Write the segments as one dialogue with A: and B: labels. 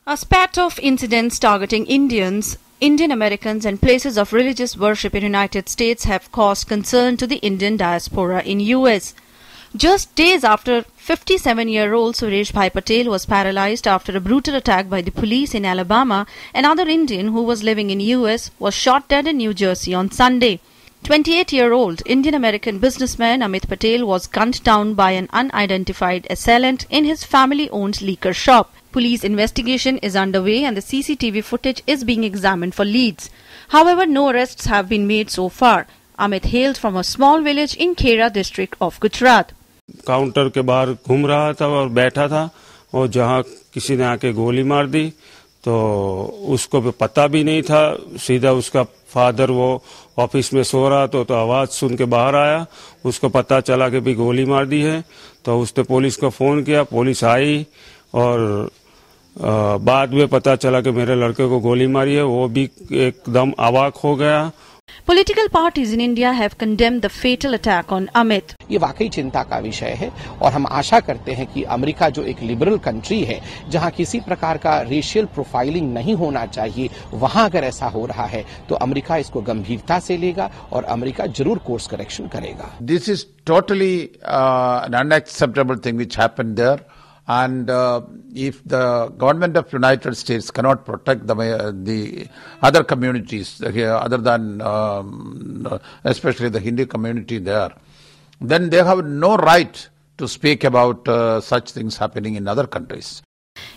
A: A spat of incidents targeting Indians, Indian Americans and places of religious worship in United States have caused concern to the Indian diaspora in US. Just days after 57-year-old Suresh Bhai Patel was paralyzed after a brutal attack by the police in Alabama, another Indian who was living in US was shot dead in New Jersey on Sunday. 28-year-old Indian-American businessman Amit Patel was gunned down by an unidentified assailant in his family-owned liquor shop. Police investigation is underway and the CCTV footage is being examined for leads. However, no arrests have been made so far. Amit hailed from a small village in Khera district of Gujarat.
B: Counter के बाहर घूम रहा था और बैठा था और जहां किसी ने आके गोली मार दी तो उसको भी पता भी नहीं था। सीधा उसका फादर वो ऑफिस में सो रहा तो आवाज सुन के बाहर आया, उसको पता चला कि भी गोली मार दी है तो उसने पुलिस को फोन किया। पुलिस आई और बाद में पता चला कि मेरे लड़के को गोली मारी है। वो भी एकदम अवाक हो गया।
A: Political parties in India have condemned the fatal attack on Amit.
C: ये वाकई चिंता का विषय है और हम आशा करते हैं कि अमेरिका जो एक लिबरल कंट्री है जहां किसी प्रकार का रेशियल प्रोफाइलिंग नहीं होना चाहिए, वहां अगर ऐसा हो रहा है तो अमेरिका इसको गंभीरता से लेगा और अमेरिका जरूर कोर्स करेक्शन करेगा।
D: This is totally an unacceptable thing which happened there. And if the government of United States cannot protect the other communities here, other than especially the Hindu community there, then they have no right to speak about such things happening in other countries.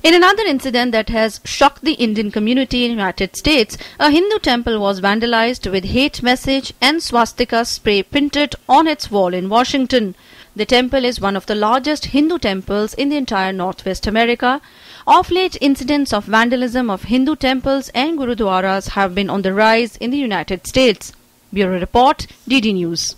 A: In another incident that has shocked the Indian community in the United States, a Hindu temple was vandalized with hate message and swastika spray printed on its wall in Washington. The temple is one of the largest Hindu temples in the entire Northwest America. Of late, incidents of vandalism of Hindu temples and gurudwaras have been on the rise in the United States. Bureau Report, DD News.